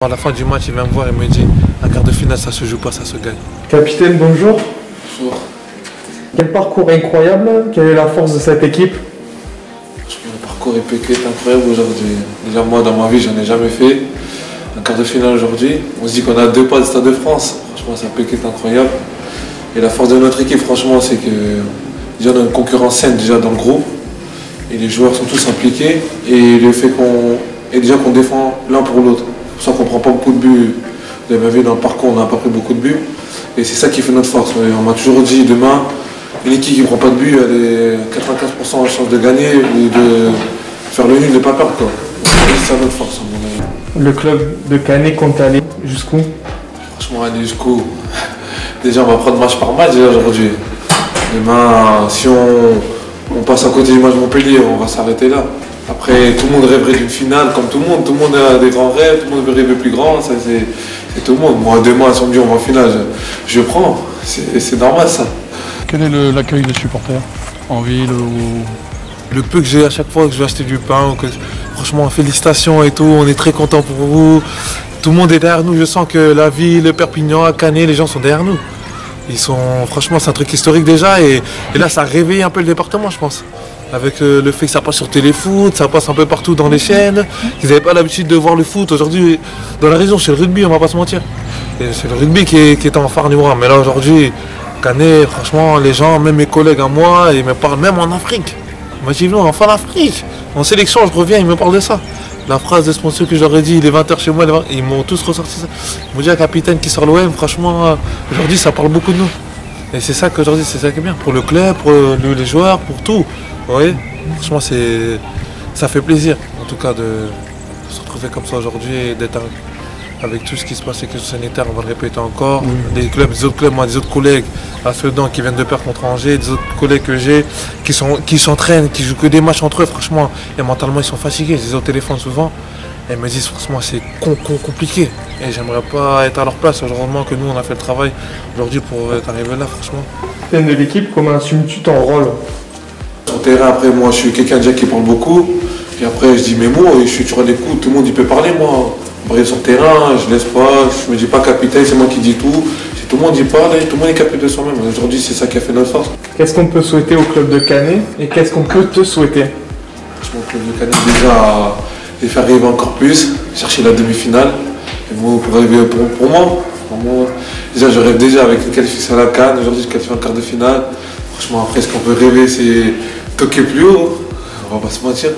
À la fin du match, il vient me voir et me dit un quart de finale, ça se joue pas, ça se gagne. Capitaine, bonjour. Bonjour. Quel parcours incroyable, quelle est la force de cette équipe? Le parcours est incroyable aujourd'hui. Déjà moi, dans ma vie, j'en ai jamais fait. Un quart de finale aujourd'hui. On se dit qu'on a 2 pas du Stade de France. Franchement, c'est un PK incroyable. Et la force de notre équipe, franchement, c'est que déjà on a une concurrence saine déjà dans le groupe. Et les joueurs sont tous impliqués. Et le fait qu'on défend l'un pour l'autre. C'est pour ça qu'on ne prend pas beaucoup de buts. Vous avez vu dans le parcours, on n'a pas pris beaucoup de buts. Et c'est ça qui fait notre force. On m'a toujours dit, demain, une équipe qui ne prend pas de buts, elle est 95% de chance de gagner ou de faire le nul, de ne pas perdre. C'est ça notre force, à mon avis. Le club de Canet compte aller jusqu'où? Franchement, aller jusqu'où? Déjà, on va prendre match par match aujourd'hui. Demain, si on passe à côté du match Montpellier, on va s'arrêter là. Après, tout le monde rêverait d'une finale, comme tout le monde. Tout le monde a des grands rêves, tout le monde veut rêver plus grand. C'est tout le monde. Moi, demain, si on me dit on va en finale, je prends. C'est normal, ça. Quel est l'accueil des supporters en ville ou... Le peu que j'ai à chaque fois que je vais acheter du pain, franchement, félicitations et tout, on est très contents pour vous. Tout le monde est derrière nous, je sens que la ville, le Perpignan, Canet, les gens sont derrière nous. Franchement, c'est un truc historique déjà et là, ça a réveillé un peu le département, je pense. Avec le fait que ça passe sur Téléfoot, ça passe un peu partout dans les chaînes, qu'ils n'avaient pas l'habitude de voir le foot. Aujourd'hui, dans la région, c'est le rugby, on va pas se mentir. C'est le rugby qui est en phare numéro 1. Mais là, aujourd'hui, Canet, franchement, les gens, même mes collègues à moi, ils me parlent même en Afrique. Imaginez, enfin l'Afrique. En sélection, je reviens, ils me parlent de ça. La phrase de sponsor que j'aurais dit, il est 20h chez moi, ils m'ont tous ressorti ça. Ils m'ont dit, un capitaine qui sort l'OM, franchement, aujourd'hui, ça parle beaucoup de nous. Et c'est ça qu'aujourd'hui, c'est ça qui est bien. Pour le club, pour les joueurs, pour tout. Vous voyez, franchement, ça fait plaisir, en tout cas, de se retrouver comme ça aujourd'hui et d'être avec tout ce qui se passe avec les sanitaires, on va le répéter encore. Les autres clubs, moi, des autres collègues à Sedan qui viennent de perdre contre Angers, des autres collègues que j'ai qui s'entraînent, qui jouent que des matchs entre eux, franchement, et mentalement, ils sont fatigués. Je les ai au téléphone souvent. Et ils me disent, franchement, c'est compliqué. Et j'aimerais pas être à leur place. Heureusement que nous, on a fait le travail aujourd'hui pour être arrivé là, franchement. Capitaine de l'équipe, comment assumes-tu ton rôle? Sur le terrain, après, moi, je suis quelqu'un déjà qui parle beaucoup. Puis après, je dis mes mots et je suis toujours à l'écoute. Tout le monde, il peut parler, moi. Bref, sur le terrain, je laisse pas, je me dis pas capitaine, c'est moi qui dis tout. Si tout le monde y parle, tout le monde est capable de soi-même. Aujourd'hui, c'est ça qui a fait notre force. Qu'est-ce qu'on peut souhaiter au club de Canet et qu'est-ce qu'on peut te souhaiter? Franchement, le club de Canet, déjà, les faire arriver encore plus, chercher la demi-finale. Et moi, pour arriver pour moi, déjà, je rêve déjà avec les qualifications à la Cannes. Aujourd'hui, je qualifie en quart de finale. Franchement, après, ce qu'on peut rêver, c'est toquer plus haut. On va pas se mentir.